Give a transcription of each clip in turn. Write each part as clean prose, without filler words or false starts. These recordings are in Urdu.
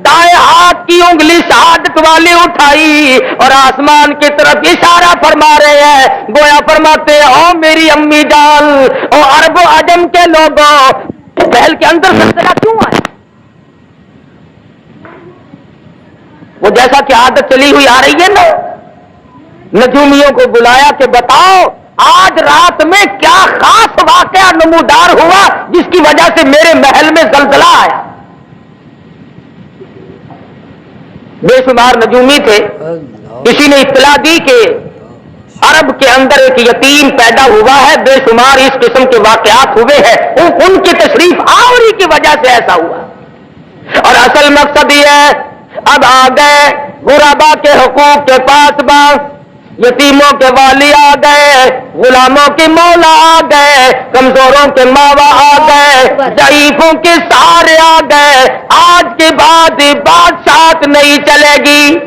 دائیں ہاتھ کی انگلی شہادت والی اٹھائی اور آسمان کی طرف اشارہ فرما رہے ہیں، گویا فرماتے ہیں او میری امی جان، او عرب و عجم کے لوگوں، محل کے اندر زلزلہ کیوں آیا؟ وہ جیسا کہ عادت چلی ہوئی آ رہی ہے نا، نجومیوں کو بلایا کہ بتاؤ آج رات میں کیا خاص واقعہ نمودار ہوا جس کی وجہ سے میرے محل میں زلزلہ آیا؟ بے شمار نجومی تھے، کسی نے اطلاع دی کہ عرب کے اندر ایک یتیم پیدا ہوا ہے، بے شمار اس قسم کے واقعات ہوئے ہیں، ان کی تشریف آوری کی وجہ سے ایسا ہوا۔ اور اصل مقصد یہ ہے اب آ گئے غربا کے حقوق کے پاس باز، یتیموں کے والی آ گئے، غلاموں کے مولا آ گئے، کمزوروں کے ماوا آ گئے، ضعیفوں کے سہارے آ گئے۔ آج کے بعد بادشاہت نہیں چلے گی،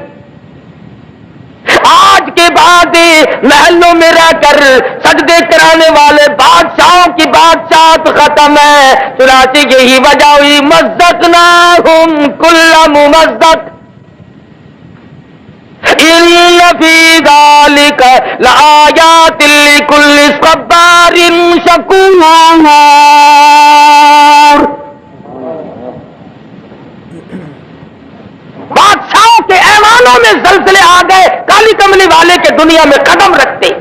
آج کے بعد محلوں میں رہ کر سجدے کرانے والے بادشاہوں کی بادشاہت ختم ہے۔ چنانچہ یہی وجہ ہوئی مزقناہم کل ممزق ان فی ذلک لآیات لکل صبار شکور۔ بادشاہوں کے ایوانوں میں زلزلے آ گئے، کالی کملی والے کے دنیا میں قدم رکھتے۔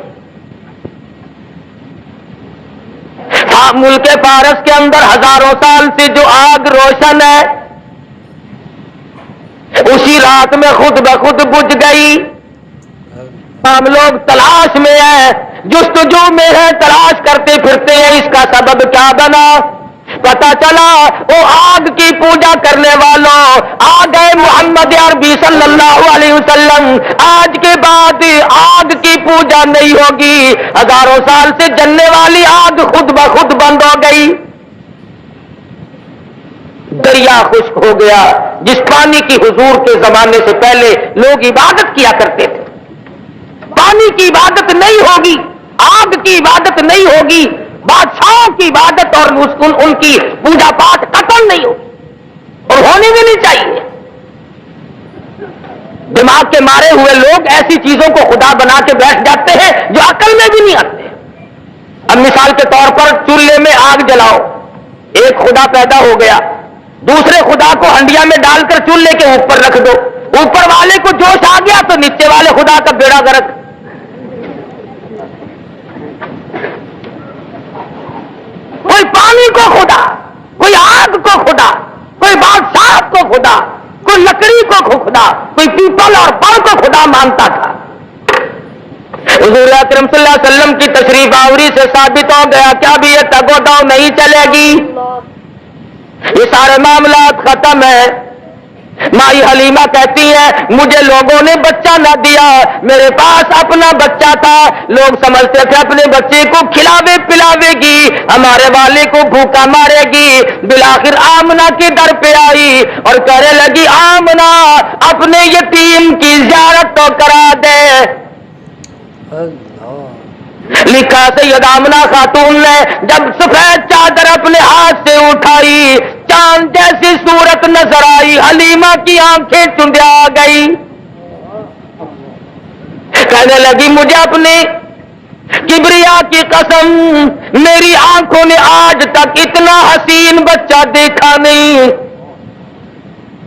ملک فارس کے اندر ہزاروں سال سے جو آگ روشن ہے اسی رات میں خود بخود بجھ گئی۔ ہم لوگ تلاش میں ہیں، جستجو میں ہیں، تلاش کرتے پھرتے ہیں اس کا سبب کیا بنا۔ پتا چلا وہ آگ کی پوجا کرنے والوں آ گئے محمد عربی صلی اللہ علیہ وسلم، آج کے بعد آگ کی پوجا نہیں ہوگی، ہزاروں سال سے جلنے والی آگ خود بخود بند ہو گئی۔ دریا خشک ہو گیا، جس پانی کی حضور کے زمانے سے پہلے لوگ عبادت کیا کرتے تھے۔ پانی کی عبادت نہیں ہوگی، آگ کی عبادت نہیں ہوگی، بادشاہوں کی عبادت اور ان کی پوجا پاٹ قتل نہیں ہوگی، اور ہونی بھی نہیں چاہیے۔ دماغ کے مارے ہوئے لوگ ایسی چیزوں کو خدا بنا کے بیٹھ جاتے ہیں جو عقل میں بھی نہیں آتے۔ اب مثال کے طور پر چولہے میں آگ جلاؤ، ایک خدا پیدا ہو گیا، دوسرے خدا کو ہنڈیا میں ڈال کر چولہے کے اوپر رکھ دو، اوپر والے کو جوش آ گیا تو نیچے والے خدا کا بیڑا غرق۔ کوئی پانی کو خدا، کوئی آگ کو خدا، کوئی بادشاہ کو خدا، کوئی لکڑی کو خدا، کوئی پیپل اور پڑ کو خدا مانتا تھا۔ حضور اکرم صلی اللہ علیہ وسلم کی تشریف آوری سے ثابت ہو گیا کہ اب یہ تگ و دو نہیں چلے گی، یہ سارے معاملات ختم ہے۔ مائی حلیمہ کہتی ہے مجھے لوگوں نے بچہ نہ دیا، میرے پاس اپنا بچہ تھا، لوگ سمجھتے تھے اپنے بچے کو کھلاوے پلاوے گی، ہمارے والے کو بھوکا مارے گی۔ بالآخر آمنہ کے در پہ آئی اور کہنے لگی آمنہ اپنے یتیم کی زیارت تو کرا دے۔ لکھا سید آمنہ خاتون نے جب سفید چادر اپنے ہاتھ سے اٹھائی، چاند جیسی صورت نظر آئی، حلیمہ کی آنکھیں چندیا آ گئی، کہنے لگی مجھے اپنے کبریا کی قسم میری آنکھوں نے آج تک اتنا حسین بچہ دیکھا نہیں۔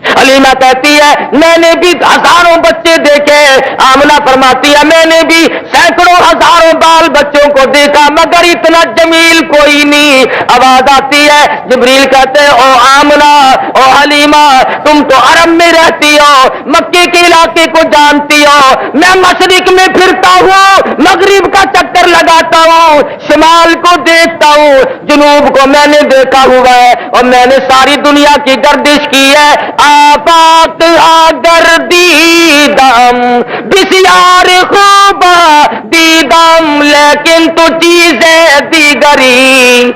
حلیمہ کہتی ہے میں نے بھی ہزاروں بچے دیکھے، آمنہ فرماتی ہے میں نے بھی سینکڑوں ہزاروں بال بچوں کو دیکھا مگر اتنا جمیل کوئی نہیں۔ آواز آتی ہے جبریل کہتے ہیں او آمنہ او حلیمہ تم تو عرب میں رہتی ہو، مکے کے علاقے کو جانتی ہو، میں مشرق میں پھرتا ہوں، مغرب کا چکر لگاتا ہوں، شمال کو دیکھتا ہوں، جنوب کو میں نے دیکھا ہوا ہے، اور میں نے ساری دنیا کی گردش کی ہے۔ آفاق اگر دیدم بسیار خوب دیدم لیکن تو چیزیں دیگری،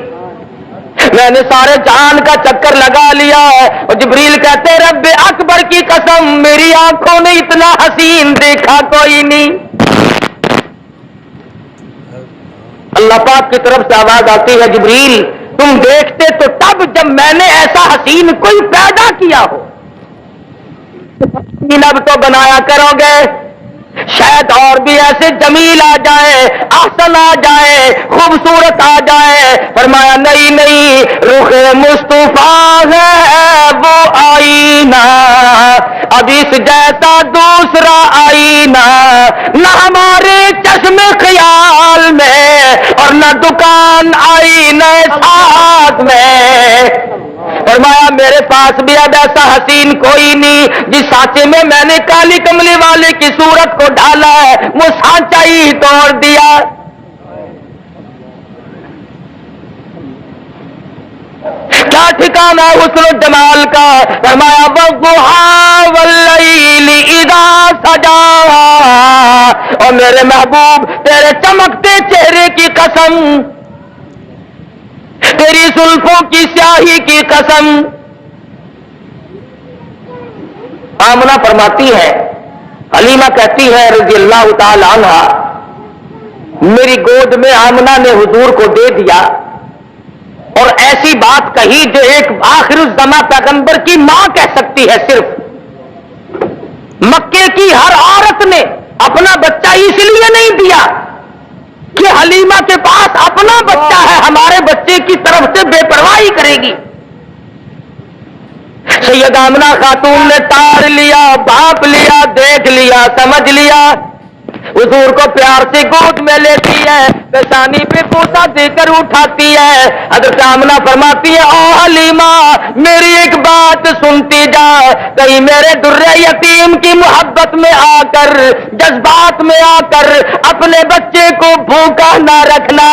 میں نے سارے جہان کا چکر لگا لیا ہے۔ اور جبریل کہتے رب اکبر کی قسم میری آنکھوں نے اتنا حسین دیکھا کوئی نہیں۔ اللہ پاک کی طرف سے آواز آتی ہے جبریل تم دیکھتے تو تب جب میں نے ایسا حسین کوئی پیدا کیا ہو، اب تو بنایا کرو گے شاید اور بھی ایسے جمیل آ جائے، احسن آ جائے، خوبصورت آ جائے۔ فرمایا نہیں نہیں، رخ مصطفیٰ ہے وہ آئینہ، اب اس جیسا دوسرا آئینہ نہ ہمارے چشم خیال میں اور نہ دکان آئینے ساتھ میں۔ فرمایا میرے پاس بھی اب ایسا حسین کوئی نہیں جس سانچے میں میں نے کالی کملی والے کی صورت کو ڈالا ہے وہ سانچا ہی توڑ دیا۔ کیا ٹھکانا ہے حسن و جمال کا؟ فرمایا والضحیٰ واللیل اذا سجا، اور میرے محبوب تیرے چمکتے چہرے کی قسم، تیری زلفوں کی سیاہی کی قسم۔ آمنہ فرماتی ہے، حلیمہ کہتی ہے رضی اللہ تعالی عنہا، میری گود میں آمنہ نے حضور کو دے دیا اور ایسی بات کہی جو ایک آخر الزماں پیغمبر کی ماں کہہ سکتی ہے صرف۔ مکے کی ہر عورت نے اپنا بچہ اس لیے نہیں دیا کہ حلیمہ کے پاس اپنا بچہ ہے، ہمارے بچے کی طرف سے بے پرواہی کرے گی۔ سید آمنہ خاتون نے تار لیا، بھانپ لیا، دیکھ لیا، سمجھ لیا، حضور کو پیار سے گود میں لیتی ہے، پیشانی پہ بوسہ دے کر اٹھاتی ہے۔ حضرت آمنہ فرماتی ہے او حلیمہ میری ایک بات سنتی جا، کہیں میرے در یتیم کی محبت میں آ کر، جذبات میں آ کر اپنے بچے کو بھوکا نہ رکھنا،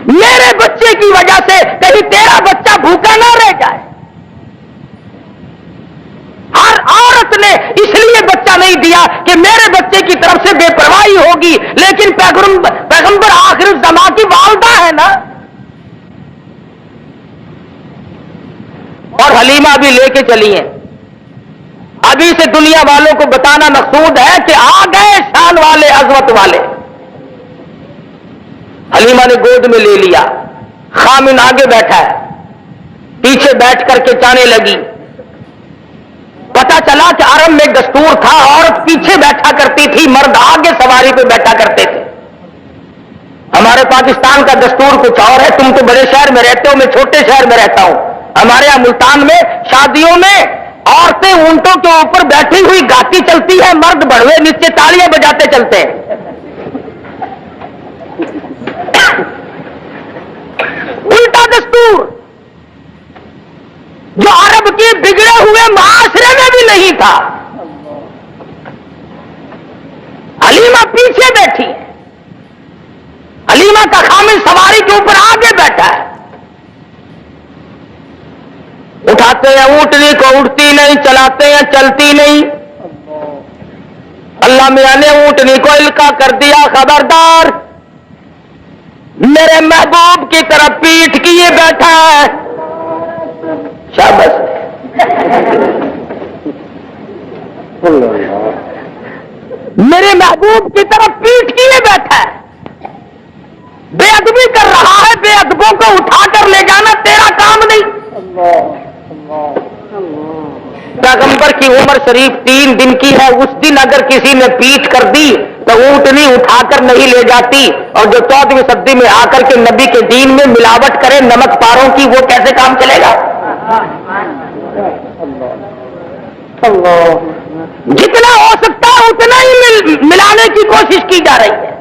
میرے بچے کی وجہ سے کہیں تیرا بچہ بھوکا نہ رہ جائے۔ ہر عورت نے اس لیے بچہ نہیں دیا کہ میرے بچے کی طرف سے بے پرواہی ہوگی، لیکن پیغمبر آخر الزماں کی والدہ ہے نا۔ اور حلیمہ بھی لے کے چلی ہیں، ابھی سے دنیا والوں کو بتانا مقصود ہے کہ آ گئے شان والے، عظمت والے۔ حلیمہ نے گود میں لے لیا، خامن آگے بیٹھا ہے، پیچھے بیٹھ کر کے چانے لگی۔ پتا چلا کہ عرب میں دستور تھا عورت پیچھے بیٹھا کرتی تھی، مرد آگے سواری پہ بیٹھا کرتے تھے۔ ہمارے پاکستان کا دستور کچھ اور ہے، تم تو بڑے شہر میں رہتے ہو، میں چھوٹے شہر میں رہتا ہوں۔ ہمارے یہاں ملتان میں شادیوں میں عورتیں اونٹوں کے اوپر بیٹھی ہوئی گاتی چلتی ہے، مرد بڑوے نیچے تالیاں بجاتے چلتے ہیں۔ الٹا دستور جو عرب کے بگڑے ہوئے معاشرے میں بھی نہیں تھا۔ حلیمہ پیچھے بیٹھی ہے، حلیمہ کا خامن سواری کے اوپر آگے بیٹھا ہے۔ اٹھاتے ہیں اونٹنی کو، اٹھتی نہیں، چلاتے ہیں چلتی نہیں۔ اللہ میاں نے اونٹنی کو القا کر دیا، خبردار میرے محبوب کی طرف پیٹھ کیے بیٹھا ہے۔ شاباش، میرے محبوب کی طرف پیٹھ کیے بیٹھا ہے، بے ادبی کر رہا ہے۔ بے ادبوں کو اٹھا کر لے جانا تیرا کام نہیں۔ پیغمبر کی عمر شریف 3 دن کی ہے، اس دن اگر کسی نے پیٹھ کر دی تو اونٹنی اٹھا کر نہیں لے جاتی، اور جو 14ویں صدی میں آ کر کے نبی کے دین میں ملاوٹ کرے نمک پاروں کی، وہ کیسے کام چلے گا؟ جتنا ہو سکتا ہے اتنا ہی ملانے کی کوشش کی جا رہی ہے،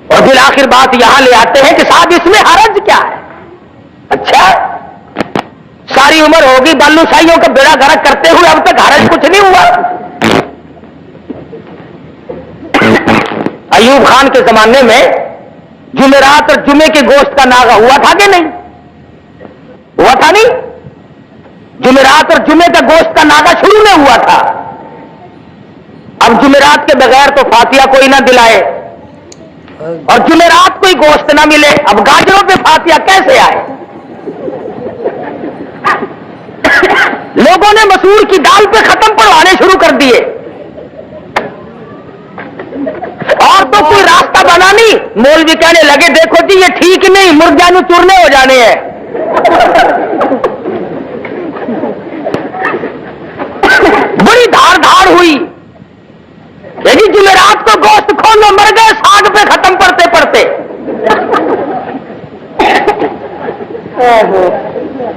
اور پھر آخر بات یہاں لے آتے ہیں کہ صاحب اس میں حرج کیا ہے؟ اچھا ساری عمر ہوگی بالو شاہیوں کا بیڑا گرک کرتے ہوئے، اب تک حرج کچھ نہیں ہوا۔ ایوب خان کے زمانے میں جمعرات اور جمعے کے گوشت کا ناغہ ہوا تھا کہ نہیں؟ ہوا تھا نہیں؟ جمعرات اور جمعے کا گوشت کا ناغہ شروع میں ہوا تھا۔ اب جمعرات کے بغیر تو فاتحہ کوئی نہ دلائے اور جمعرات کوئی گوشت نہ ملے، اب گاجروں پہ فاتحہ کیسے آئے؟ لوگوں نے مسور کی دال پہ ختم پڑھوانے شروع کر دیے، اور تو کوئی راستہ بنا نہیں، مولوی کہنے لگے دیکھو جی یہ ٹھیک نہیں، مرغیاں چورنے ہو جانے ہیں۔ بڑی دھاڑ ہوئی کہ جی جمعرات کو گوشت کھولو، مر گئے ساگ پہ ختم پڑتے پڑتے.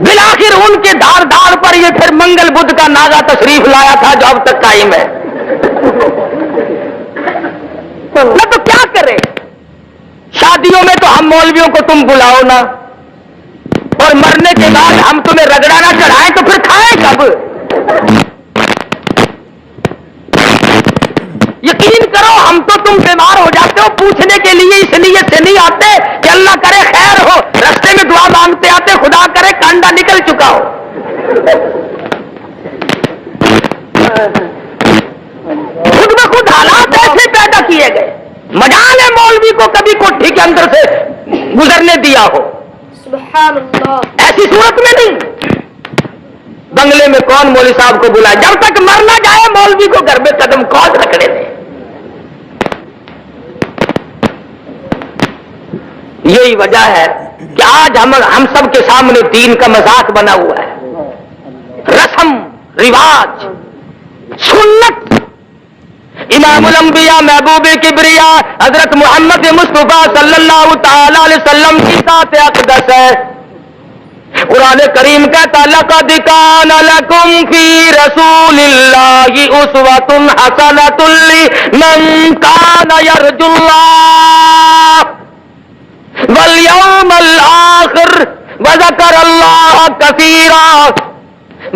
بالآخر ان کے دھاڑ پر یہ پھر منگل بدھ کا ناگا تشریف لایا تھا جو اب تک قائم ہے. نہ تو کیا کرے، شادیوں میں تو ہم مولویوں کو تم بلاؤ نا، اور مرنے کے بعد ہم تمہیں رگڑا نہ چڑھائیں تو پھر کھائیں کب؟ یقین کرو ہم تو تم بیمار ہو جاتے ہو پوچھنے کے لیے اس لیے سے نہیں آتے کہ اللہ کرے خیر ہو، رستے میں دعا مانگتے آتے خدا کرے کانڈا نکل چکا ہو. خود بخود حالات ایسے پیدا کیے گئے. مجال ہے مولوی کو کبھی کوٹھی کے اندر سے گزرنے دیا ہو، سبحان اللہ. ایسی صورت میں نہیں. بنگلے میں کون مولوی صاحب کو بلائے؟ جب تک مر نہ جائے مولوی کو گھر میں قدم کھود رکھنے دیں. یہی وجہ ہے کہ آج ہم سب کے سامنے دین کا مذاق بنا ہوا ہے. رسم رواج سنت. امام الانبیاء محبوب کبریا حضرت محمد مصطفیٰ صلی اللہ تعالی علیہ وسلم کی ذات اقدس ہے. قرآن کریم کہتا لقد کان لکم فی رسول اللہ اسوۃ حسنۃ لمن کان یرجو اللہ والیوم الآخر وذکر اللہ کثیرا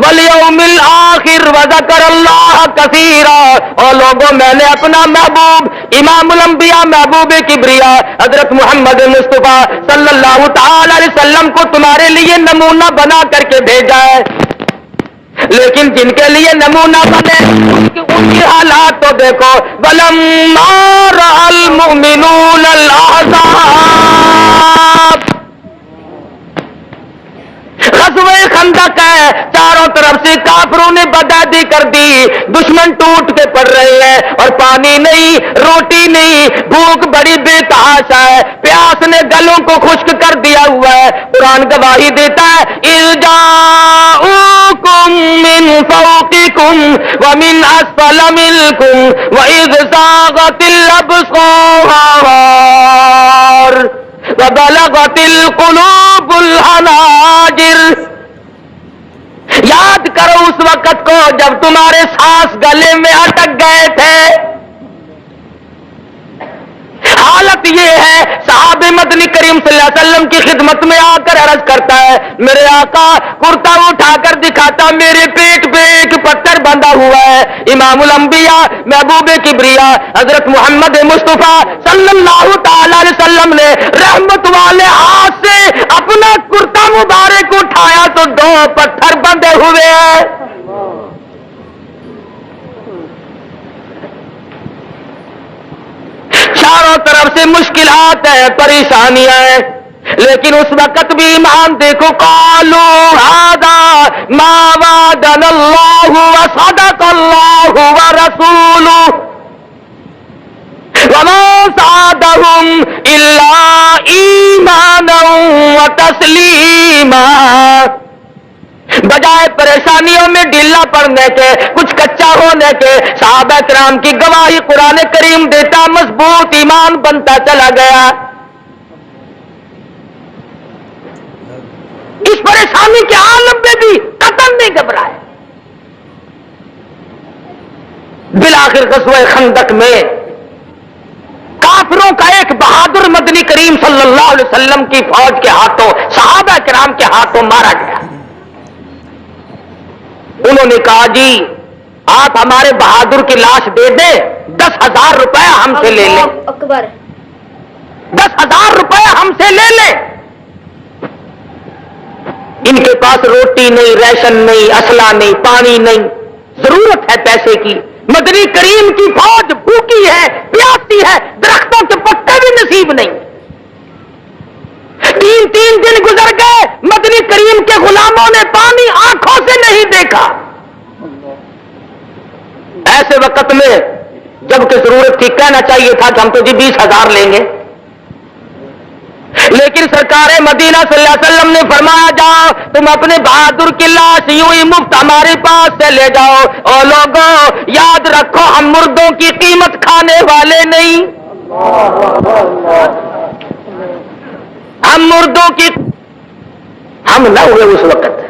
والیوم الآخر وذکر اللہ کثیرا. اور لوگوں میں نے اپنا محبوب امام الانبیاء محبوب کبریا حضرت محمد مصطفیٰ صلی اللہ تعالی علیہ وسلم کو تمہارے لیے نمونہ بنا کر کے بھیجا ہے. لیکن جن کے لیے نمونہ بنے ان کی حالات تو دیکھو. وَلَمَّا رَأَى الْمُؤْمِنُونَ الْأَحْزَابَ غزوہ خندق ہے، چاروں طرف سے کافروں نے بدعہدی کر دی. دشمن ٹوٹ کے پڑ رہے ہیں اور پانی نہیں، روٹی نہیں، بھوک بڑی بے تحاشا ہے، پیاس نے گلوں کو خشک کر دیا ہوا ہے. قرآن گواہی دیتا ہے اِذْ جَاءُوكُم مِّن فَوْقِكُمْ وَمِنْ أَسْفَلَ مِنكُمْ وَإِذْ زَاغَتِ الْأَبْصَارُ وَبَلَغَتِ الْقُلُوبُ الْحَنَاجِرَ. یاد کرو اس وقت کو جب تمہارے سانس گلے میں اٹک گئے تھے. حالت یہ ہے صحابہ مدنی کریم صلی اللہ علیہ وسلم کی خدمت میں آ کر عرض کرتا ہے میرے آقا کرتا اٹھا کر دکھاتا میرے پیٹ پہ ایک پتھر بندھا ہوا ہے. امام الانبیاء محبوب کبریا حضرت محمد مصطفیٰ صلی اللہ تعالی علیہ وسلم نے رحمت والے ہاتھ سے اپنا کرتا مبارک اٹھایا تو 2 پتھر بندھے ہوئے ہیں. چاروں طرف سے مشکلات ہیں، پریشانیاں ہیں، لیکن اس وقت بھی ایمان دیکھو. قالوا هذا ما وعدنا اللہ وصدق اللہ ورسولہ وما زادهم الا ایمانا وتسلیما. بجائے پریشانیوں میں ڈھیلا پڑنے کے، کچھ کچا ہونے کے، صحابہ کرام کی گواہی قرآن کریم دیتا مضبوط ایمان بنتا چلا گیا. اس پریشانی کے عالم میں بھی قطن نہیں گھبرائے. بالآخر غزوہ خندق میں کافروں کا ایک بہادر مدنی کریم صلی اللہ علیہ وسلم کی فوج کے ہاتھوں، صحابہ کرام کے ہاتھوں مارا گیا. انہوں نے کہا جی آپ ہمارے بہادر کی لاش دے دیں، 10,000 روپے ہم سے لے لیں. اکبر 10,000 روپے ہم سے لے لیں. ان کے پاس روٹی نہیں، ریشن نہیں، اسلحہ نہیں، پانی نہیں، ضرورت ہے پیسے کی. مدنی کریم کی فوج بھوکی ہے، پیاسی ہے، درختوں کے پتے بھی نصیب نہیں. 3 دن گزر گئے، مدنی کریم کے غلاموں نے پانی آنکھوں سے نہیں دیکھا. ایسے وقت میں جب کہ ضرورت تھی کہنا چاہیے تھا کہ ہم تو جی 20,000 لیں گے، لیکن سرکار مدینہ صلی اللہ علیہ وسلم نے فرمایا جاؤ تم اپنے بہادر کی لاش یوں ہی مفت ہمارے پاس سے لے جاؤ، اور لوگوں یاد رکھو ہم مردوں کی قیمت کھانے والے نہیں، ہم مردوں کی ہم نہ ہوئے اس وقت،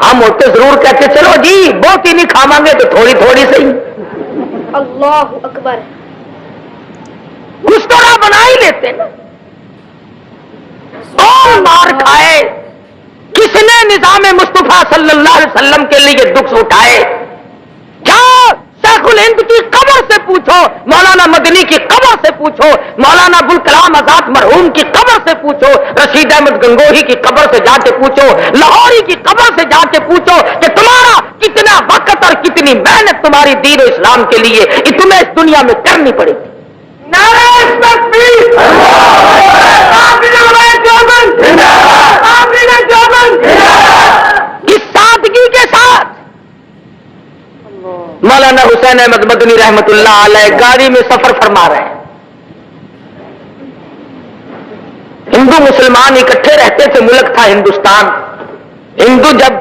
ہم ہوتے ضرور کہتے چلو جی بہت ہی نہیں کھاواں گے تو تھوڑی تھوڑی صحیح، اللہ اکبر، کچھ تھوڑا بنا ہی لیتے نا، اور مار کھائے، کس نے نظام مصطفیٰ صلی اللہ علیہ وسلم کے لیے دکھ اٹھائے؟ کیا شیخ الہند کی قبر سے پوچھو، مولانا مدنی کی قبر سے پوچھو، مولانا ابوالکلام آزاد مرحوم کی قبر سے پوچھو، رشید احمد گنگوہی کی قبر سے جا کے پوچھو، لاہوری کی قبر سے جا کے پوچھو کہ تمہارا کتنا وقت اور کتنی محنت تمہاری دین و اسلام کے لیے تمہیں اس دنیا میں کرنی پڑے گی۔ اس سادگی کے ساتھ مولانا حسین احمد مدنی رحمت اللہ علیہ گاڑی میں سفر فرما رہے ہیں، ہندو مسلمان اکٹھے رہتے تھے، ملک تھا ہندوستان، ہندو جب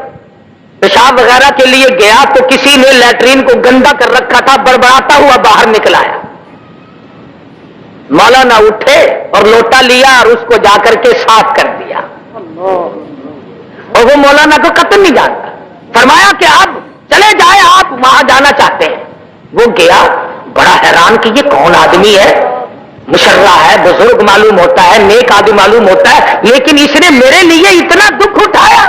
پیشاب وغیرہ کے لیے گیا تو کسی نے لیٹرین کو گندا کر رکھا تھا، بڑبڑاتا ہوا باہر نکل آیا، مولانا اٹھے اور لوٹا لیا اور اس کو جا کر کے صاف کر دیا، اور وہ مولانا کو قطن نہیں جانتا، فرمایا کہ اب چلے جائے آپ وہاں جانا چاہتے ہیں، وہ گیا، بڑا حیران کہ یہ کون آدمی ہے، مشرہ ہے، بزرگ معلوم ہوتا ہے، نیک آدمی معلوم ہوتا ہے، لیکن اس نے میرے لیے اتنا دکھ اٹھایا۔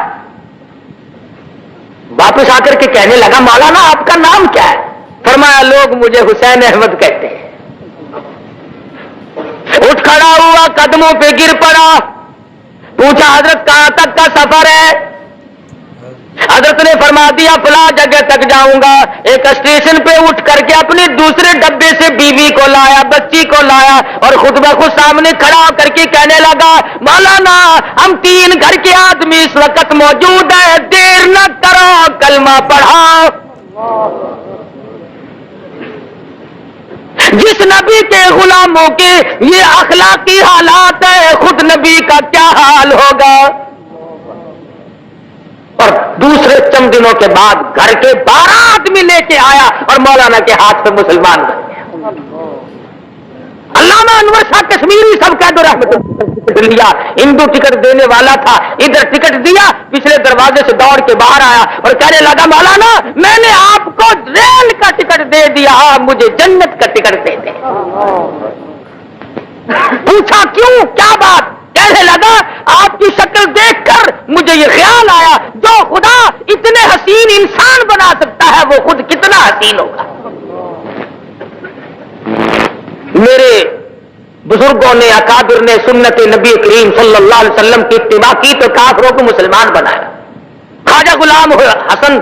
واپس آ کر کے کہنے لگا مولانا آپ کا نام کیا ہے؟ فرمایا لوگ مجھے حسین احمد کہتے ہیں۔ اٹھ کھڑا ہوا، قدموں پہ گر پڑا، پوچھا حضرت کہاں تک کا سفر ہے؟ حضرت نے فرما دیا فلاں جگہ تک جاؤں گا۔ ایک اسٹیشن پہ اٹھ کر کے اپنے دوسرے ڈبے سے بیوی کو لایا، بچی کو لایا، اور خود بخود سامنے کھڑا ہو کر کے کہنے لگا مولانا ہم 3 گھر کے آدمی اس وقت موجود ہیں، دیر نہ کرو کلمہ پڑھاؤ۔ جس نبی کے غلاموں کے یہ اخلاقی حالات ہے، خود نبی کا کیا حال ہوگا؟ اور دوسرے چند دنوں کے بعد گھر کے 12 آدمی لے کے آیا اور مولانا کے ہاتھ سے مسلمان بن گیا۔ علامہ انور شاہ کشمیری سب کہہ دو رحمت ٹکٹ لیا، ہندو ٹکٹ دینے والا تھا، ادھر ٹکٹ دیا، پچھلے دروازے سے دوڑ کے باہر آیا اور کہنے لگا مولانا میں نے آپ کو ریل کا ٹکٹ دے دیا، مجھے جنت کا ٹکٹ دے دیں۔ پوچھا کیوں، کیا بات؟ کہنے لگا آپ کی شکل دیکھ کر مجھے یہ خیال آیا جو خدا اتنے حسین انسان بنا سکتا ہے وہ خود کتنا حسین ہوگا۔ میرے بزرگوں نے، اکابر نے سنت نبی کریم صلی اللہ علیہ وسلم کی اتباع کی تو کافروں کو مسلمان بنایا۔ خواجہ غلام حسن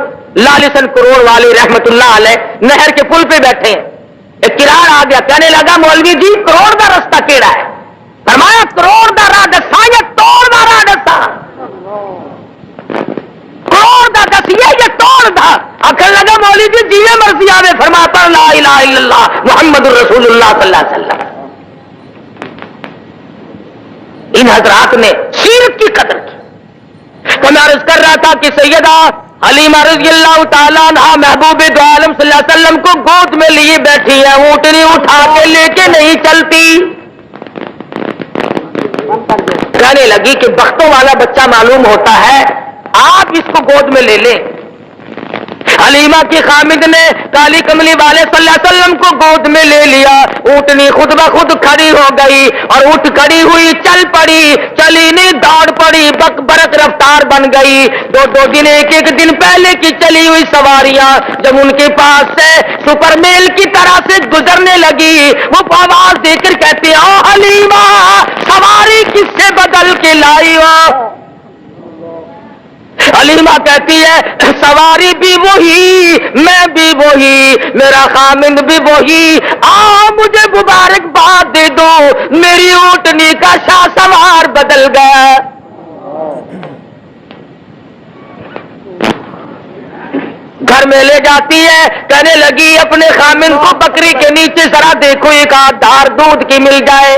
لالسن کروڑ والے رحمت اللہ علیہ نہر کے پل پہ بیٹھے ہیں، ایک کرار آ گیا، کہنے لگا مولوی جی کروڑ کا رستہ کیڑا ہے؟ فرمایا کروڑ دا راہ دسا یا توڑ دا راہ دسا؟ کروڑ دا دسیے یا توڑ دا؟ آخر لگا مولوی جی جیویں مرضی آوے، فرمایا پر لا الہ الا اللہ محمد رسول اللہ صلی اللہ علیہ وسلم۔ ان حضرات نے سیرت کی قدر کی۔ تو میں عرض کر رہا تھا کہ سیدہ حلیمہ رضی اللہ تعالیٰ عنہا محبوب دو عالم صلی اللہ علیہ وسلم کو گود میں لیے بیٹھی ہے، اونٹنی اٹھا کے لے کے نہیں چلتی۔ کہنے لگی کہ بختوں والا بچہ معلوم ہوتا ہے، آپ اس کو گود میں لے لیں۔ حلیمہ کی خامد نے کالی کملی والے صلی اللہ علیہ وسلم کو گود میں لے لیا، اونٹنی خود بخود کھڑی ہو گئی اور اٹھ کھڑی ہوئی چل پڑی، چلی نہیں دوڑ پڑی، برق رفتار بن گئی۔ 2 دن ایک دن پہلے کی چلی ہوئی سواریاں جب ان کے پاس سے سپر میل کی طرح سے گزرنے لگی، وہ آواز دے کر کہتے او حلیمہ سواری کس سے بدل کے لائی ہو؟ حلیمہ کہتی ہے سواری بھی وہی، میں بھی وہی، میرا خامند بھی وہی، مجھے مبارکباد دے دو میری اونٹنی کا شاہ سوار بدل گیا۔ گھر میں لے جاتی ہے، کہنے لگی اپنے خامند کو بکری کے نیچے ذرا دیکھو ایک آدھ دھار دودھ کی مل جائے۔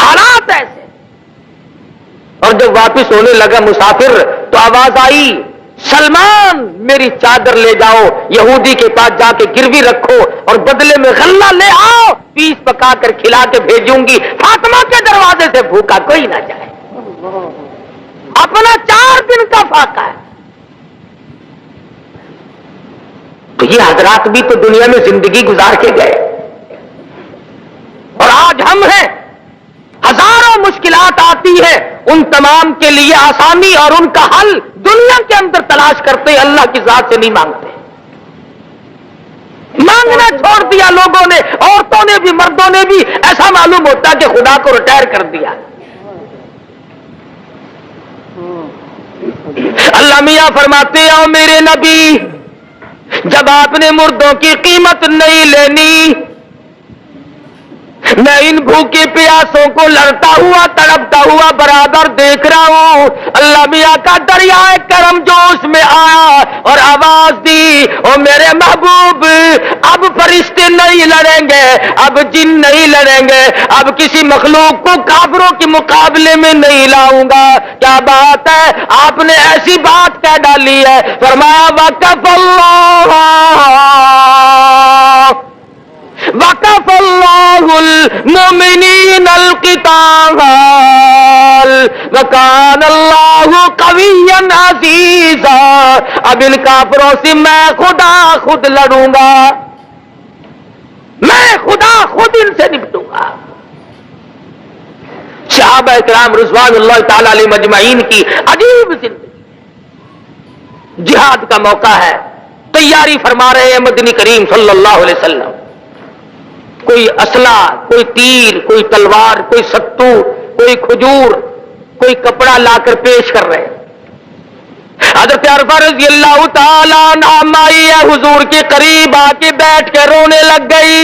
حالات ایسے. اور جب واپس ہونے لگا مسافر تو آواز آئی سلمان میری چادر لے جاؤ, یہودی کے پاس جا کے گروی رکھو اور بدلے میں غلہ لے آؤ, پیس پکا کر کھلا کے بھیجوں گی, فاطمہ کے دروازے سے بھوکا کوئی نہ جائے. اپنا 4 دن کا فاقہ ہے. تو یہ حضرات بھی تو دنیا میں زندگی گزار کے گئے, اور آج ہم ہیں. ہزاروں مشکلات آتی ہیں, ان تمام کے لیے آسانی اور ان کا حل دنیا کے اندر تلاش کرتے, اللہ کی ذات سے نہیں مانگتے. مانگنا چھوڑ دیا لوگوں نے, عورتوں نے بھی مردوں نے بھی. ایسا معلوم ہوتا کہ خدا کو ریٹائر کر دیا. اللہ میاں فرماتے ہیں میرے نبی, جب آپ نے مردوں کی قیمت نہیں لینی, میں ان بھوکے پیاسوں کو لڑتا ہوا تڑپتا ہوا برابر دیکھ رہا ہوں. اللہ میاں کا دریائے کرم جوش میں آیا اور آواز دی, او میرے محبوب اب فرشتے نہیں لڑیں گے, اب جن نہیں لڑیں گے, اب کسی مخلوق کو کافروں کے مقابلے میں نہیں لاؤں گا. کیا بات ہے, آپ نے ایسی بات کہہ ڈالی ہے. فرمایا وقف اللہ المؤمنین القتال وکان اللہ قویا عزیزا. اب ان کافروں سے میں خدا خود لڑوں گا, میں خدا خود ان سے نپٹوں گا. صحابہ کرام رضوان اللہ تعالی علیہ مجمعین کی عجیب زندگی. جہاد کا موقع ہے, تیاری فرما رہے ہیں مدنی کریم صلی اللہ علیہ وسلم. کوئی اسلحہ, کوئی تیر, کوئی تلوار, کوئی ستو, کوئی کھجور, کوئی کپڑا لا کر پیش کر رہے ہیں. حضرت عرفہ رضی اللہ تعالیٰ عنہ آئی ہے, حضور کے قریب آ کے بیٹھ کے رونے لگ گئی.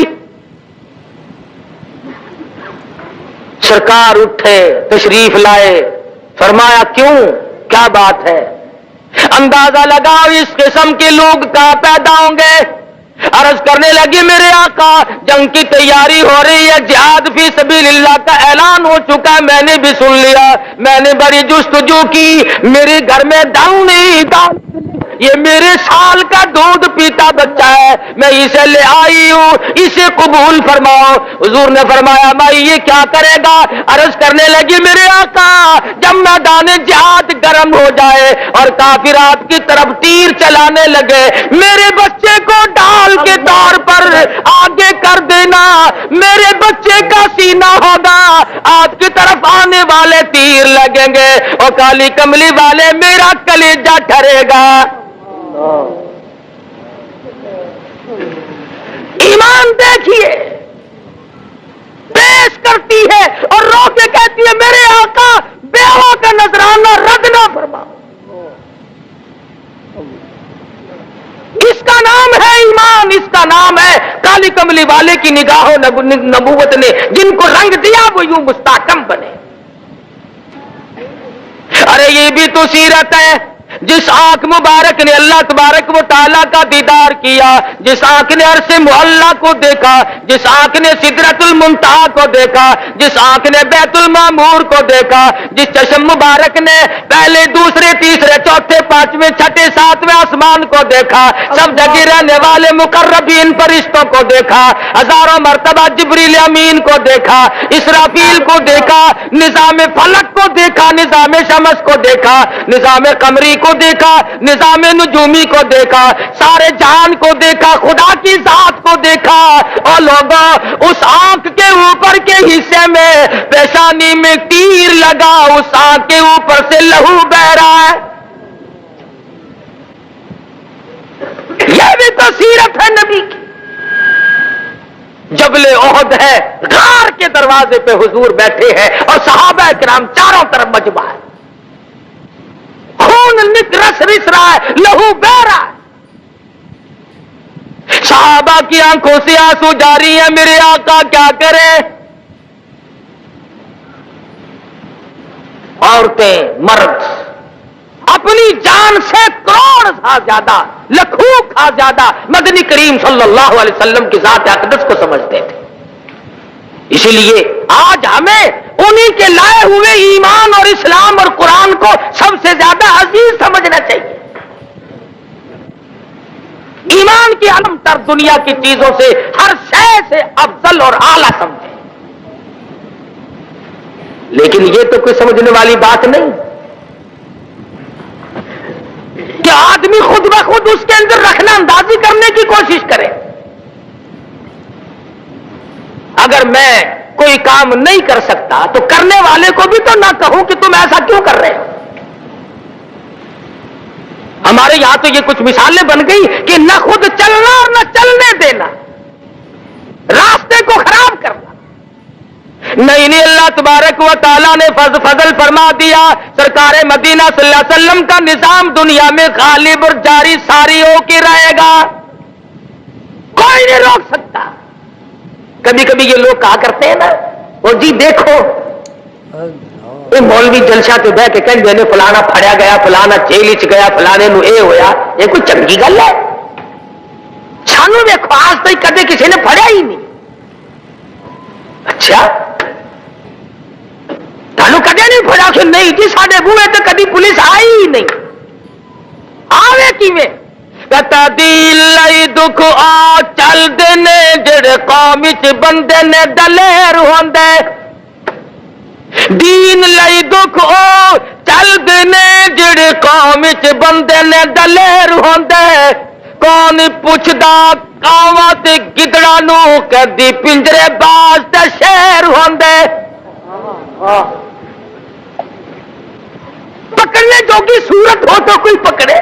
سرکار اٹھے, تشریف لائے, فرمایا کیوں, کیا بات ہے؟ اندازہ لگاؤ اس قسم کے لوگ کہاں پیدا ہوں گے. عرض کرنے لگی میرے آقا جنگ کی تیاری ہو رہی ہے, جہاد فی سبیل اللہ کا اعلان ہو چکا ہے, میں نے بھی سن لیا. میں نے بڑی جستجو کی, میرے گھر میں دم نہیں, یہ میرے سال کا دودھ پیتا بچہ ہے, میں اسے لے آئی ہوں, اسے قبول فرماؤ. حضور نے فرمایا بھائی یہ کیا کرے گا؟ عرض کرنے لگی میرے آقا جب میدان جہاد گرم ہو جائے اور کافرات کی طرف تیر چلانے لگے, میرے بچے کو ڈال کے طور پر آگے کر دینا, میرے بچے کا سینہ ہوگا, آپ کی طرف آنے والے تیر لگیں گے اور کالی کملی والے میرا کلیجہ ٹھرے گا. ایمان دیکھیے, پیش کرتی ہے اور رو کے کہتی ہے میرے آقا بیوہ کا نذرانہ رد نہ فرما. اس کا نام ہے ایمان, اس کا نام ہے کالی کملی والے کی نگاہوں نبوت نے جن کو رنگ دیا وہ یوں مستحکم بنے. ارے یہ بھی تو سیرت ہے. جس آنکھ مبارک نے اللہ تبارک و تعالیٰ کا دیدار کیا, جس آنکھ نے عرش معلیٰ کو دیکھا, جس آنکھ نے سدرۃ المنتہا کو دیکھا, جس آنکھ نے بیت المعمور کو دیکھا, جس چشم مبارک نے پہلے دوسرے تیسرے چوتھے پانچویں چھٹے ساتویں آسمان کو دیکھا, سب جگہ رہنے والے مقربین فرشتوں کو دیکھا, ہزاروں مرتبہ جبریل امین کو دیکھا, اسرافیل کو دیکھا, نظام فلک کو دیکھا, نظام شمس کو دیکھا, نظام قمری کو دیکھا, نظام نجومی کو دیکھا, سارے جہان کو دیکھا, خدا کی ذات کو دیکھا. اور لوگوں اس آنکھ کے اوپر کے حصے میں پیشانی میں تیر لگا, اس آنکھ کے اوپر سے لہو بہ رہا ہے. یہ بھی تو سیرت ہے نبی کی. جبل احد ہے, غار کے دروازے پہ حضور بیٹھے ہیں اور صحابہ کرام چاروں طرف مجمع ہے, خون رس رہا ہے, لہو بہ رہا ہے. صحابہ کی آنکھوں سے آنسو جاری ہیں, میرے آقا کیا کریں؟ عورتیں مرد اپنی جان سے کروڑ کھا زیادہ, لاکھوں کھا زیادہ مدنی کریم صلی اللہ علیہ وسلم کی ذات اقدس کو سمجھتے تھے. اسی لیے آج ہمیں انہی کے لائے ہوئے ایمان اور اسلام اور قرآن کو سب سے زیادہ عزیز سمجھنا چاہیے. ایمان کی عالم تر دنیا کی چیزوں سے ہر شے سے افضل اور اعلیٰ سمجھے. لیکن یہ تو کوئی سمجھنے والی بات نہیں کہ آدمی خود بخود اس کے اندر رکھنا اندازی کرنے کی کوشش کرے. اگر میں کوئی کام نہیں کر سکتا تو کرنے والے کو بھی تو نہ کہوں کہ تم ایسا کیوں کر رہے ہو. ہمارے یہاں تو یہ کچھ مثالیں بن گئی کہ نہ خود چلنا اور نہ چلنے دینا، راستے کو خراب کرنا. نہیں اللہ تبارک و تعالیٰ نے فضل فرما دیا. سرکار مدینہ صلی اللہ علیہ وسلم کا نظام دنیا میں غالب اور جاری ساری ہو کے رہے گا، کوئی نہیں روک سکتا. کبھی کبھی یہ لوگ کہا کرتے ہیں نا، وہ جی دیکھو یہ مولوی جلسہ پہ بہ کے کہیں نے فلانا پھڑیا گیا، فلانا جیل چ گیا، فلانے نو اے ہویا. یہ کوئی چنگی گل ہے؟ سانو دیکھو آج تک کدے کسی نے پھڑیا ہی نہیں. اچھا تھانو کدے نہیں پھڑیا کہ نہیں جی ساڈے بوئے تو کدی پولیس آئی ہی نہیں. آوے کیویں دل لئی دکھ آ چل دینے جڑے قوم چ بندے نے دلیر ہوندے. دین لئی دکھ او چل دینے جڑے قوم چ بندے نے دلیر ہوندے. کون پوچھدا کاواں تے گدڑاں نو کدی پنجرے باز تے شیر ہوندے. پکڑنے جوگی صورت ہو تو کوئی پکڑے.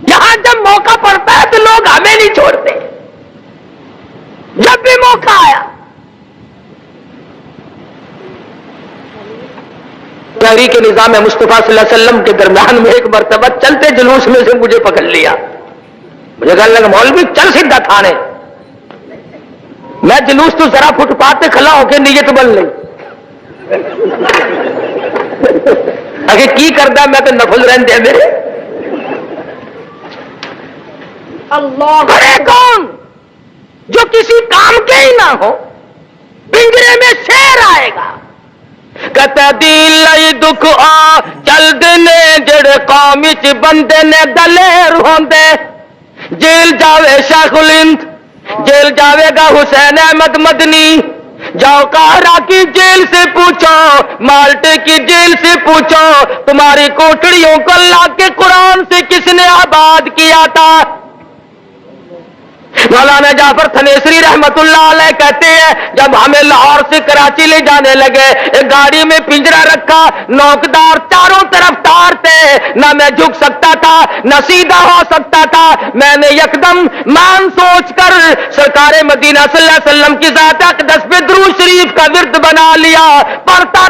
یہاں جب موقع پڑتا ہے تو لوگ ہمیں نہیں چھوڑتے. جب بھی موقع آیا تحریک نظام مصطفیٰ صلی اللہ علیہ وسلم کے درمیان میں ایک مرتبہ چلتے جلوس میں سے مجھے پکڑ لیا. مجھے کہنے لگا مولوی چل سیدھا تھانے. میں جلوس تو ذرا فٹ پاتھ کھلا ہو کے نیت بن لی. اگر کی کردا میں تو نفل رہندے میرے. اللہ بڑے کون جو کسی کام کے ہی نہ ہو، پنجرے میں شیر آئے گا. کہتا دل لئی دکھ آ چل دینے جڑے قوم چ بندے نے دلیر ہوندے. جیل جاوے شیخ الہند، جیل جاوے گا حسین احمد مدنی. جاؤ قاہرہ کی جیل سے پوچھو، مالٹے کی جیل سے پوچھو، تمہاری کوٹڑیوں کو اللہ کے قرآن سے کس نے آباد کیا تھا. مولانا جعفر تھنیسری رحمت اللہ علیہ کہتے ہیں جب ہمیں لاہور سے کراچی لے جانے لگے، ایک گاڑی میں پنجرا رکھا، نوکدار چاروں طرف تار تھے، نہ میں جھک سکتا تھا نہ سیدھا ہو سکتا تھا. میں نے یکدم مان سوچ کر سرکار مدینہ صلی اللہ علیہ وسلم کی ذات اقدس پہ درود شریف کا ورد بنا لیا. پڑھتا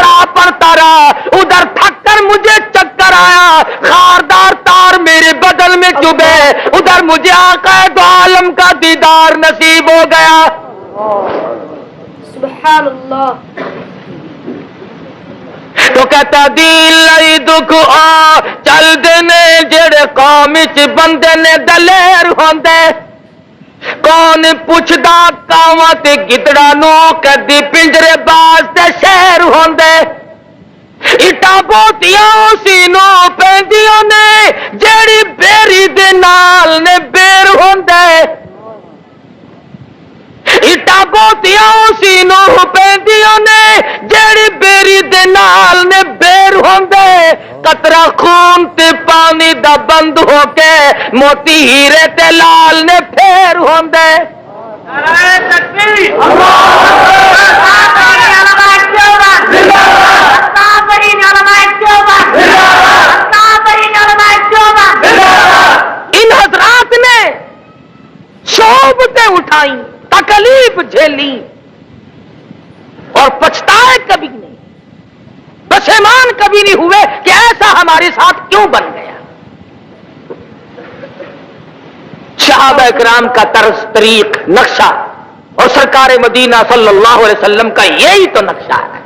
رہا ادھر تھک کر مجھے چکر آیا، خاردار تار میرے بدل میں چبھے، ادھر مجھے آقا دو عالم کا دیدار نصیب ہو گیا. سبحان اللہ. تو کہتا دل لئی دکھ آ چل دینے جڑے قوم چ بندے نے دلیر ہوندے. کون پوچھدا کاواں تے گدڑاں نو کدی پنجرے باز تے شیر ہوندے. اٹا بوتیاں سینوں پیندیاں نے جیڑی بیری دے نال نے بیر ہوندے. اٹا بوتیاں سینوں پیندیاں نے جیڑی بیری دے نال نے بیر ہوندے. قطرہ خون تے پانی دا بند ہو کے موتی ہیرے تے لال نے پھیر ہوندے. ان حضرات نے صحبتیں اٹھائیں، تکلیف جھیلی اور پچھتائے کبھی نہیں، پشیمان کبھی نہیں ہوئے کہ ایسا ہمارے ساتھ کیوں بن گیا. صحابہ کرام کا طرز طریق نقشہ اور سرکار مدینہ صلی اللہ علیہ وسلم کا یہی تو نقشہ ہے.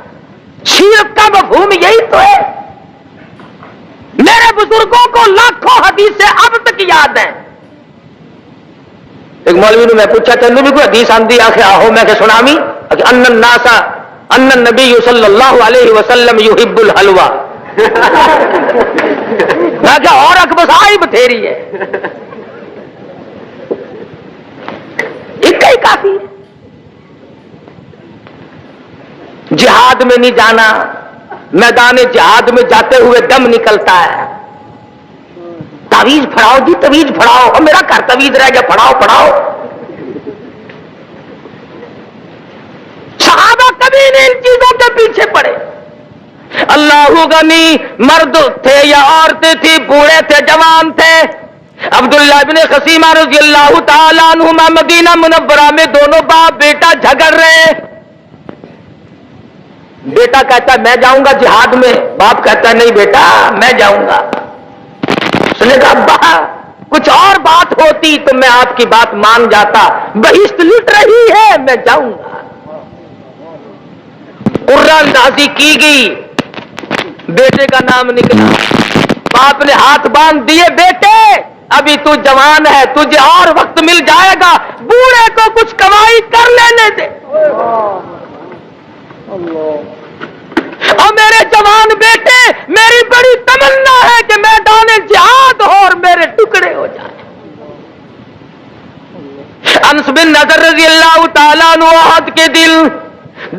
سیرت کا مفہوم یہی تو ہے. میرے بزرگوں کو لاکھوں حدیثیں اب تک یاد ہیں. ایک مولوی نے میں پوچھا تینوں بھی کوئی حدیث آندی آخر آہو میں کہ سنامی. ان النبی صلی اللہ علیہ وسلم یحب الحلوہ. میں کہا اور اکبسائی بتھیری ہے، ایک ہی کافی ہے. جہاد میں نہیں جانا، میدان جہاد میں جاتے ہوئے دم نکلتا ہے. تعویذ پڑھاؤ جی، تعویذ پڑھاؤ، اور میرا گھر تعویذ رہ گیا، پڑھاؤ پڑھاؤ. صحابہ کبھی نہیں ان چیزوں کے پیچھے پڑے. اللہ غنی، مرد تھے یا عورتیں تھی، بوڑھے تھے جوان تھے. عبداللہ بن خصیمہ رضی اللہ تعالیٰ عنہما مدینہ منورہ میں دونوں باپ بیٹا جھگڑ رہے. بیٹا کہتا ہے میں جاؤں گا جہاد میں، باپ کہتا ہے نہیں بیٹا میں جاؤں گا. اس نے کہا ابا کچھ اور بات ہوتی تو میں آپ کی بات مان جاتا، بہشت لٹ رہی ہے میں جاؤں گا. قرآن اندازی کی گئی، بیٹے کا نام نکلا. باپ نے ہاتھ باندھ دیے، بیٹے ابھی تو جوان ہے، تجھے اور وقت مل جائے گا، بوڑھے کو کچھ کمائی کر لینے دے. اور میرے جوان بیٹے، میری بڑی تمنا ہے کہ میدان جہاد ہو اور میرے ٹکڑے ہو جائیں. انس بن نضر رضی اللہ تعالیٰ عنہ عہد کے دل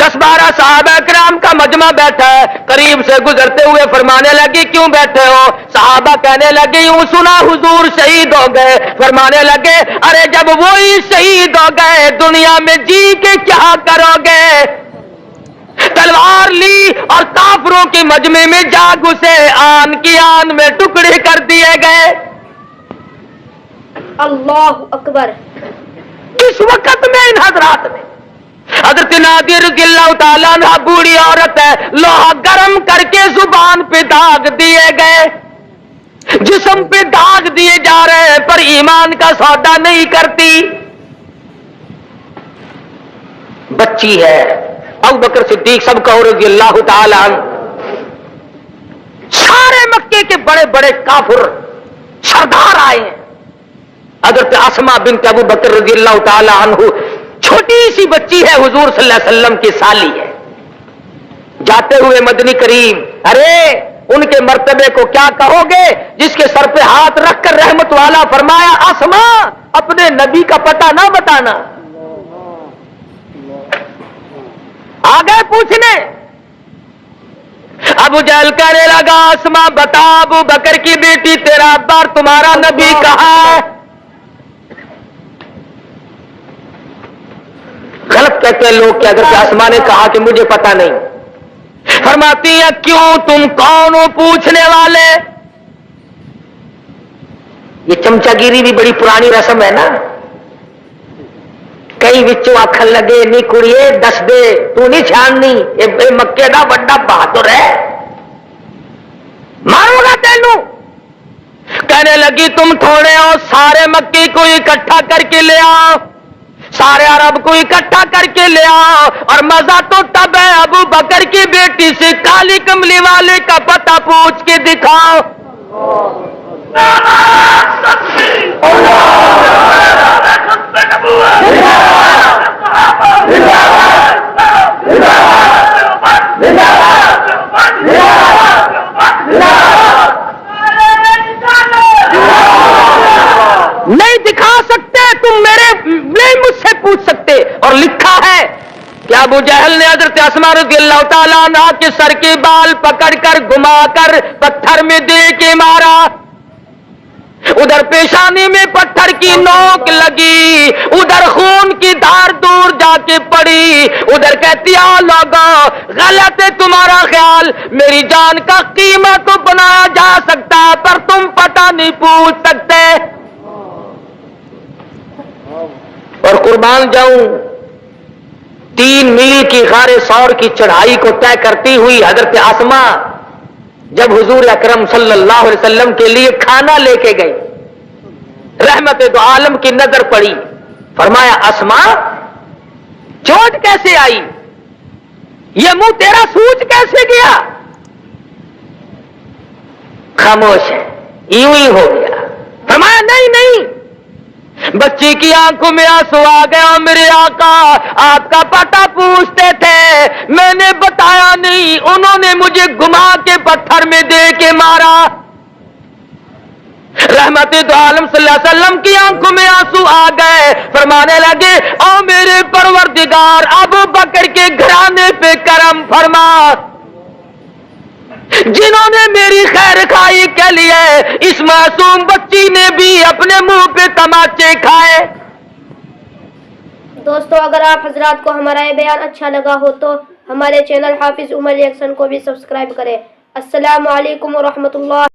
10-12 صحابہ کرام کا مجمع بیٹھا ہے. قریب سے گزرتے ہوئے فرمانے لگے کیوں بیٹھے ہو؟ صحابہ کہنے لگے یوں سنا حضور شہید ہو گئے. فرمانے لگے ارے جب وہی شہید ہو گئے دنیا میں جی کے کیا کرو گے؟ تلوار لی اور کافروں کے مجمع میں جا گھسے، آن کی آن میں ٹکڑے کر دیے گئے. اللہ اکبر. اس وقت میں ان حضرات نے حضرت نادر رضی اللہ تعالیٰ عنہ بوڑھی عورت ہے، لوہا گرم کر کے زبان پہ داغ دیے گئے، جسم پہ داغ دیے جا رہے ہیں پر ایمان کا سودا نہیں کرتی. بچی ہے. ابو بکر صدیق سب کا رضی اللہ تعالیٰ عنہ، سارے مکے کے بڑے بڑے کافر سردار آئے ہیں. حضرت اسماء بنت ابو بکر رضی اللہ تعالیٰ عنہ چھوٹی سی بچی ہے، حضور صلی اللہ علیہ وسلم کی سالی ہے. جاتے ہوئے مدنی کریم ارے ان کے مرتبے کو کیا کہو گے جس کے سر پہ ہاتھ رکھ کر رحمت والا فرمایا اسماء اپنے نبی کا پتہ نہ بتانا. آگے پوچھنے ابو جہل کہنے لگا اسماء بتا ابو بکر کی بیٹی تیرا ابا اور تمہارا نبی کہاں ہے؟ غلط کہتے ہیں لوگ کہ اگر اسماء نے کہا کہ مجھے پتا نہیں. فرماتی ہے کیوں تم کون ہو پوچھنے والے؟ یہ چمچا گیری بھی بڑی پرانی رسم ہے نا. کئی بچوں آخر لگے نہیں کڑیے دس دے تو نہیں چھاننی، اے مکے دا بڑا بہادر ہے ماروں گا تینوں. کہنے لگی تم تھوڑے ہو، سارے مکی کو اکٹھا کر کے لے آؤ، سارے عرب کو اکٹھا کر کے لے آؤ. اور مزہ تو تب ہے ابو بکر کی بیٹی سے کالی کملی والے کا پتہ پوچھ کے دکھاؤ. نہیں دکھا سکتے تم میرے نہیں مجھ سے پوچھ سکتے. اور لکھا ہے کہ ابو جہل نے حضرت اسماء رضی اللہ تعالیٰ عنہ کے سر کے بال پکڑ کر گھما کر پتھر میں دے کے مارا. ادھر پیشانی میں پتھر کی نوک لگی، ادھر خون کی دھار دور جا کے پڑی. ادھر کہتی آ لوگوں غلط ہے تمہارا خیال، میری جان کا قیمت تو بنایا جا سکتا پر تم پتہ نہیں پوچھ سکتے. اور قربان جاؤں 3 میل کی غار ثور کی چڑھائی کو طے کرتی ہوئی حضرت اسماء جب حضور اکرم صلی اللہ علیہ وسلم کے لیے کھانا لے کے گئی، رحمت دو عالم کی نظر پڑی. فرمایا اسماء چوٹ کیسے آئی؟ یہ منہ تیرا سوج کیسے گیا؟ خاموش ہے، یوں ہی ہو گیا. فرمایا نہیں نہیں بچی کی آنکھوں میں آنسو آ گیا، میرے آقا آپ کا پتہ پوچھتے تھے، میں نے بتایا نہیں، انہوں نے مجھے گما کے پتھر میں دے کے مارا۔ رحمت دو عالم صلی اللہ علیہ وسلم کی آنکھوں میں آنسو آ گئے، فرمانے لگے او میرے پروردگار، ابو بکر کے گھرانے پہ کرم فرما، جنہوں نے میری خیر خواہی کے لیے اس معصوم بچی نے بھی اپنے منہ پہ تماچے کھائے۔ دوستو اگر آپ حضرات کو ہمارا یہ بیان اچھا لگا ہو تو ہمارے چینل حافظ عمر ریئیکشن کو بھی سبسکرائب کریں۔ السلام علیکم ورحمۃ اللہ۔